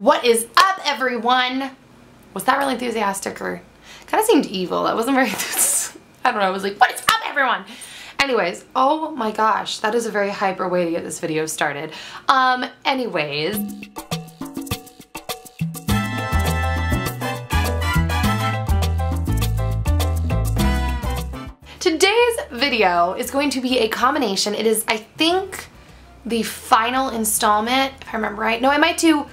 What is up, everyone? Was that really enthusiastic or kind of seemed evil? That wasn't very, I don't know, I was like, what is up, everyone? Anyways, oh my gosh, that is a very hyper way to get this video started. Anyways. Today's video is going to be a combination. It is, I think, the final installment, if I remember right. No, I might do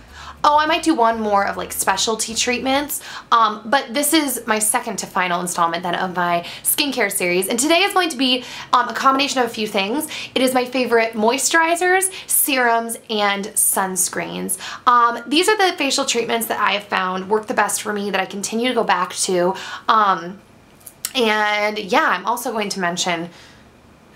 one more of like specialty treatments, but this is my second to final installment then of my skincare series, and today is going to be a combination of a few things. It is my favorite moisturizers, serums, and sunscreens. These are the facial treatments that I have found work the best for me, that I continue to go back to, and yeah, I'm also going to mention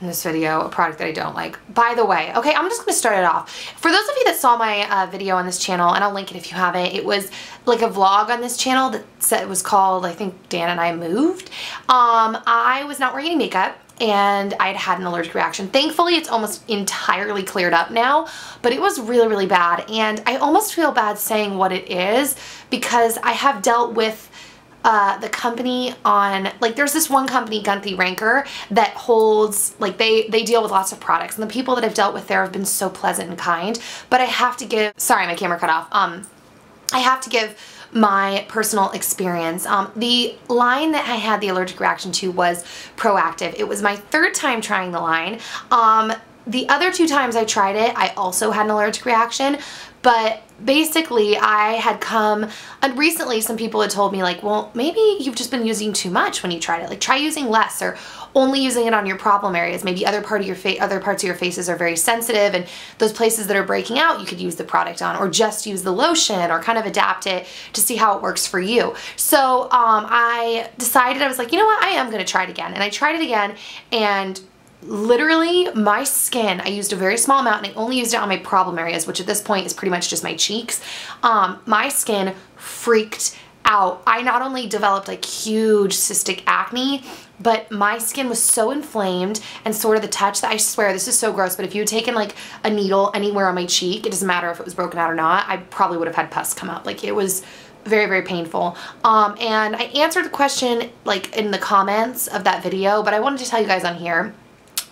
in this video a product that I don't like. By the way, okay, I'm just gonna start it off. For those of you that saw my video on this channel, and I'll link it if you haven't, it was like a vlog on this channel that said it was called, I think, Dan and I Moved. I was not wearing any makeup and I'd had an allergic reaction. Thankfully, it's almost entirely cleared up now, but it was really, really bad. And I almost feel bad saying what it is because I have dealt with the company on, like, there's this one company, Kantic Ranker, that holds, like, they deal with lots of products, and the people that I've dealt with there have been so pleasant and kind. But I have to give, sorry, my camera cut off. I have to give my personal experience. The line that I had the allergic reaction to was Proactive. It was my third time trying the line. The other two times I tried it, I also had an allergic reaction, but basically I had come, and recently some people had told me, like, well, maybe you've just been using too much when you tried it. Like, try using less, or only using it on your problem areas. Maybe other parts of your faces are very sensitive, and those places that are breaking out, you could use the product on, or just use the lotion, or kind of adapt it to see how it works for you. So I decided, I was like, you know what, I am gonna try it again. And I tried it again, and literally my skin, I used a very small amount, and I only used it on my problem areas, which at this point is pretty much just my cheeks. My skin freaked out. I not only developed like huge cystic acne, but my skin was so inflamed and sort of the touch that, I swear this is so gross, but if you had taken like a needle anywhere on my cheek, it doesn't matter if it was broken out or not, I probably would have had pus come out. Like, it was very, very painful. And I answered the question like in the comments of that video, but I wanted to tell you guys on here.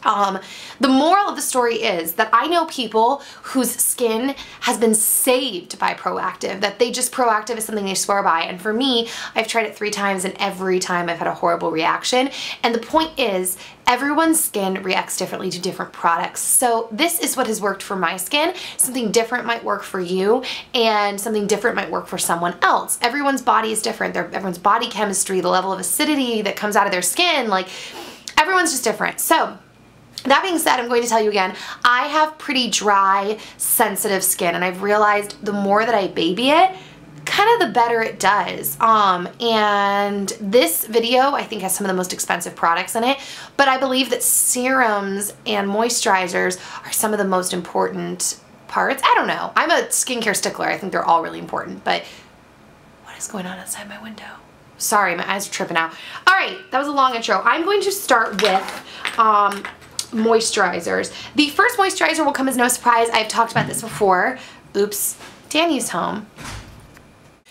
The moral of the story is that I know people whose skin has been saved by Proactive, that they just, Proactive is something they swear by. And for me, I've tried it 3 times, and every time I've had a horrible reaction. And the point is, everyone's skin reacts differently to different products. So this is what has worked for my skin. Something different might work for you, and something different might work for someone else. Everyone's body is different. Everyone's body chemistry, the level of acidity that comes out of their skin, like, everyone's just different. So that being said, I'm going to tell you again, I have pretty dry, sensitive skin, and I've realized the more that I baby it, kind of the better it does. And this video, I think, has some of the most expensive products in it, but I believe that serums and moisturizers are some of the most important parts. I don't know. I'm a skincare stickler. I think they're all really important, but what is going on outside my window? Sorry, my eyes are tripping out. All right, that was a long intro. I'm going to start with moisturizers. The first moisturizer will come as no surprise. I've talked about this before. Oops, Danny's home.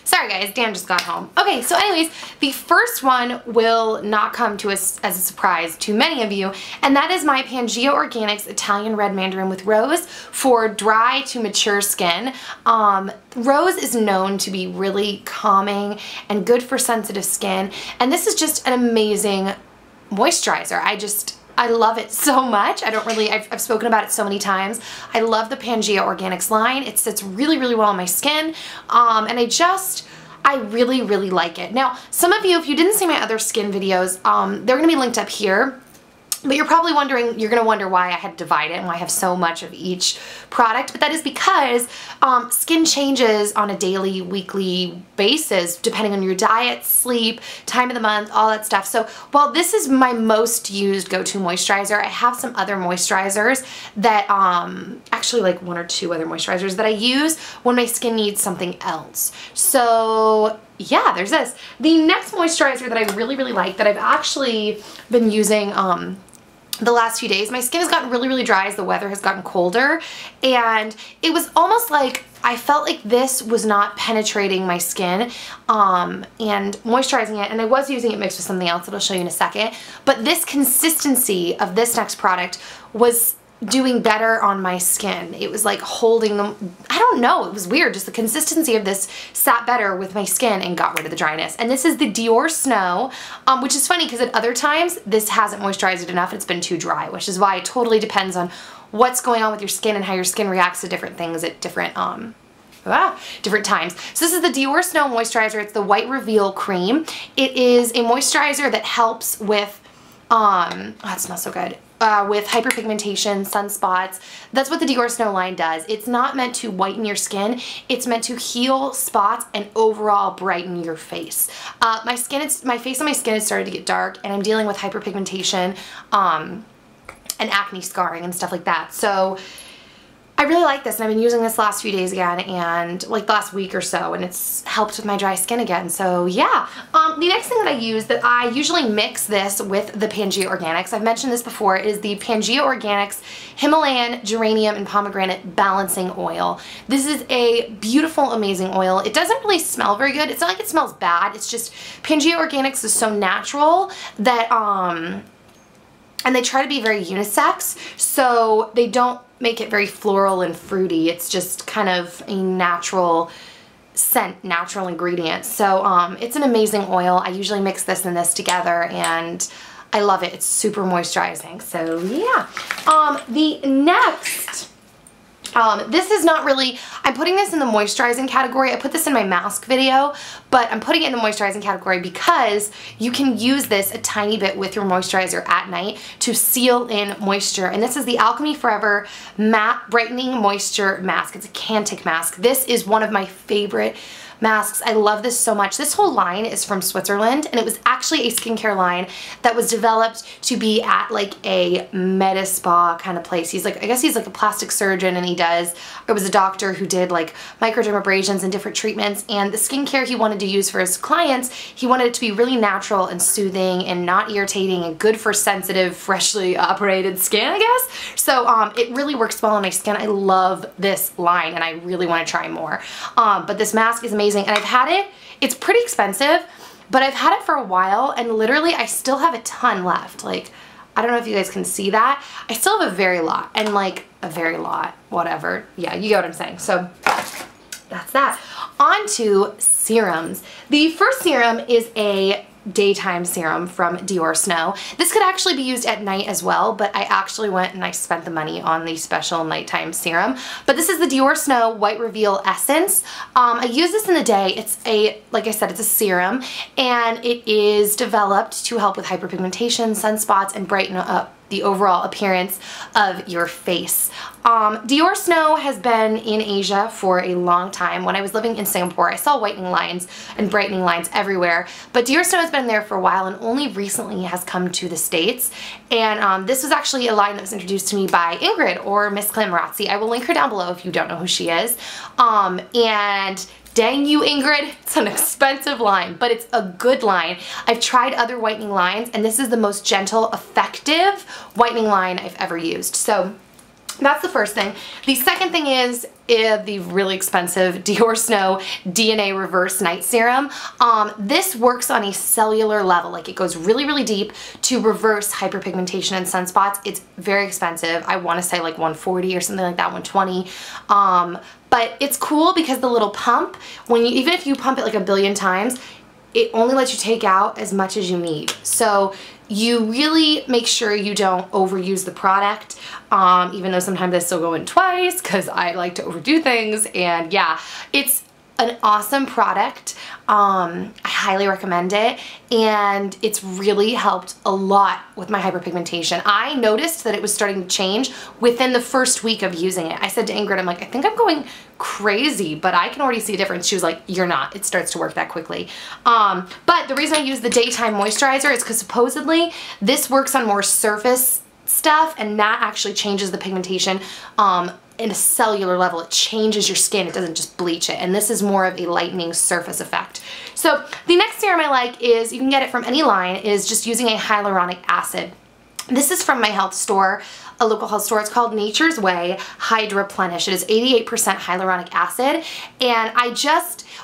Sorry guys, Dan just got home. Okay, so anyways, the first one will not come to us as a surprise to many of you, and that is my Pangea Organics Italian Red Mandarin with Rose for dry to mature skin. Rose is known to be really calming and good for sensitive skin, and this is just an amazing moisturizer. I love it so much. I've spoken about it so many times. I love the Pangea Organics line. It sits really, really well on my skin. And I really, really like it. Now, some of you, if you didn't see my other skin videos, they're gonna be linked up here. But you're probably wondering, you're gonna wonder why I had to divide it and why I have so much of each product, but that is because skin changes on a daily, weekly basis depending on your diet, sleep, time of the month, all that stuff. So while this is my most used go-to moisturizer, I have some other moisturizers that, actually like 1 or 2 other moisturizers that I use when my skin needs something else. So yeah, there's this. The next moisturizer that I really, really like, that I've actually been using the last few days. My skin has gotten really, really dry as the weather has gotten colder, and it was almost like I felt like this was not penetrating my skin and moisturizing it, and I was using it mixed with something else that I'll show you in a second, but this consistency of this next product was doing better on my skin. It was like holding them, I don't know, it was weird. Just the consistency of this sat better with my skin and got rid of the dryness. And this is the Dior Snow, which is funny because at other times this hasn't moisturized it enough. It's been too dry, which is why it totally depends on what's going on with your skin and how your skin reacts to different things at different different times. So this is the Dior Snow Moisturizer. It's the White Reveal Cream. It is a moisturizer that helps with, oh, it smells so good. With hyperpigmentation, sunspots. That's what the Dior Snow line does. It's not meant to whiten your skin. It's meant to heal spots and overall brighten your face. My face and my skin has started to get dark, and I'm dealing with hyperpigmentation and acne scarring and stuff like that. So I really like this, and I've been using this last few days again, and like the last week or so, and it's helped with my dry skin again. So yeah. The next thing that I use, that I usually mix this with the Pangea Organics. I've mentioned this before, is the Pangea Organics Himalayan Geranium and Pomegranate Balancing Oil. This is a beautiful, amazing oil. It doesn't really smell very good. It's not like it smells bad. It's just Pangea Organics is so natural that and they try to be very unisex, so they don't make it very floral and fruity. It's just kind of a natural scent, natural ingredient. So it's an amazing oil. I usually mix this and this together, and I love it. It's super moisturizing. So yeah. The next, this is not really, I'm putting this in the moisturizing category. I put this in my mask video, but I'm putting it in the moisturizing category because you can use this a tiny bit with your moisturizer at night to seal in moisture. And this is the Alchimie Forever Matte Brightening Moisture Mask. It's a Kantic mask. This is one of my favorite masks. I love this so much. This whole line is from Switzerland, and it was actually a skincare line that was developed to be at like a med spa kind of place. He's like, I guess he's like a plastic surgeon, and it was a doctor who did like microdermabrasions and different treatments, and the skincare he wanted to use for his clients, he wanted it to be really natural and soothing and not irritating and good for sensitive, freshly operated skin, I guess. So it really works well on my skin. I love this line, and I really want to try more. But this mask is amazing. And I've had it, it's pretty expensive, but I've had it for a while, and literally I still have a ton left. Like, I don't know if you guys can see that. I still have a very lot, and like a very lot, whatever. Yeah, you get what I'm saying. So that's that. On to serums. The first serum is a daytime serum from Dior Snow. This could actually be used at night as well, but I actually went and I spent the money on the special nighttime serum. But this is the Dior Snow White Reveal Essence. I use this in the day. It's a, like I said, it's a serum, and it is developed to help with hyperpigmentation, sunspots, and brighten up the overall appearance of your face. Dior Snow has been in Asia for a long time. When I was living in Singapore, I saw whitening lines and brightening lines everywhere, but Dior Snow has been there for a while and only recently has come to the States. And this was actually a line that was introduced to me by Ingrid, or Miss Clamarazzi. I will link her down below if you don't know who she is. And dang you, Ingrid, it's an expensive line, but it's a good line. I've tried other whitening lines, and this is the most gentle, effective whitening line I've ever used. So that's the first thing. The second thing is the really expensive Dior Snow DNA Reverse Night Serum. This works on a cellular level. Like, it goes really, really deep to reverse hyperpigmentation and sunspots. It's very expensive. I want to say like $140 or something like that, $120. But it's cool because the little pump, even if you pump it like a billion times, it only lets you take out as much as you need. So you really make sure you don't overuse the product, even though sometimes I still go in twice because I like to overdo things. And yeah, it's an awesome product. I highly recommend it, and it's really helped a lot with my hyperpigmentation. I noticed that it was starting to change within the first week of using it. I said to Ingrid, I'm like, I think I'm going crazy, but I can already see a difference. She was like, you're not. It starts to work that quickly. But the reason I use the daytime moisturizer is because supposedly this works on more surface stuff, and that actually changes the pigmentation in a cellular level. It changes your skin. It doesn't just bleach it. And this is more of a lightening surface effect. So the next serum I like is, you can get it from any line, is just using a hyaluronic acid. This is from my health store, a local health store. It's called Nature's Way Hydraplenish. It is 88% hyaluronic acid. And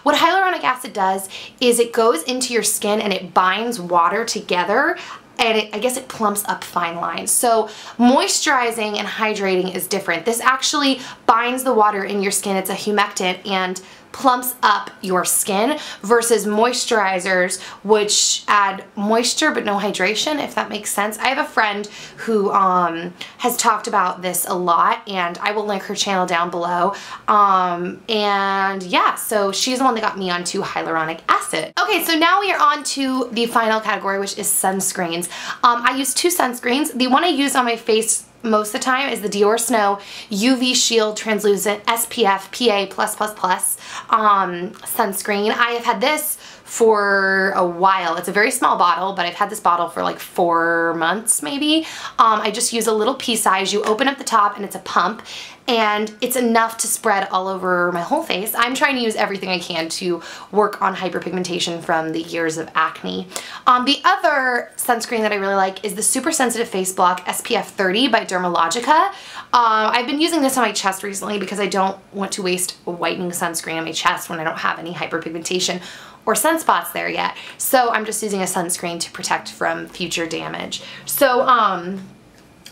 what hyaluronic acid does is it goes into your skin and it binds water together, and I guess it plumps up fine lines. So moisturizing and hydrating is different. This actually binds the water in your skin. It's a humectant and plumps up your skin, versus moisturizers, which add moisture but no hydration, if that makes sense. I have a friend who has talked about this a lot, and I will link her channel down below. And yeah, so she's the one that got me onto hyaluronic acid. Okay, so now we are on to the final category, which is sunscreens. I use 2 sunscreens. The one I use on my face most of the time is the Dior Snow UV Shield Translucent SPF PA+++ sunscreen. I have had this for a while. It's a very small bottle, but I've had this bottle for like 4 months maybe. I just use a little pea size. You open up the top and it's a pump, and it's enough to spread all over my whole face. I'm trying to use everything I can to work on hyperpigmentation from the years of acne. The other sunscreen that I really like is the Super Sensitive Face Block SPF 30 by Dermalogica. I've been using this on my chest recently because I don't want to waste a whitening sunscreen on my chest when I don't have any hyperpigmentation or sunspots there yet. So I'm just using a sunscreen to protect from future damage. So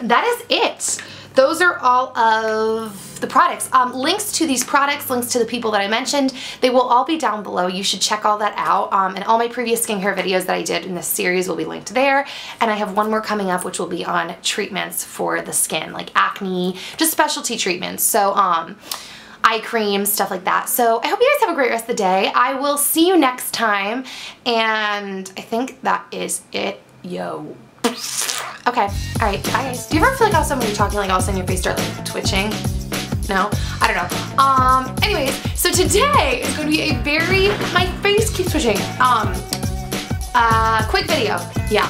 that is it. Those are all of the products. Links to these products, links to the people that I mentioned, they will all be down below. You should check all that out. And all my previous skincare videos that I did in this series will be linked there. And I have one more coming up, which will be on treatments for the skin, like acne, just specialty treatments. So eye creams, stuff like that. So I hope you guys have a great rest of the day. I will see you next time. And I think that is it. Yo. Okay, alright, bye guys. Do you ever feel like all of a sudden when you're talking, like all of a sudden your face starts like twitching? No? I don't know. Anyways, so today is going to be my face keeps twitching. Quick video. Yeah.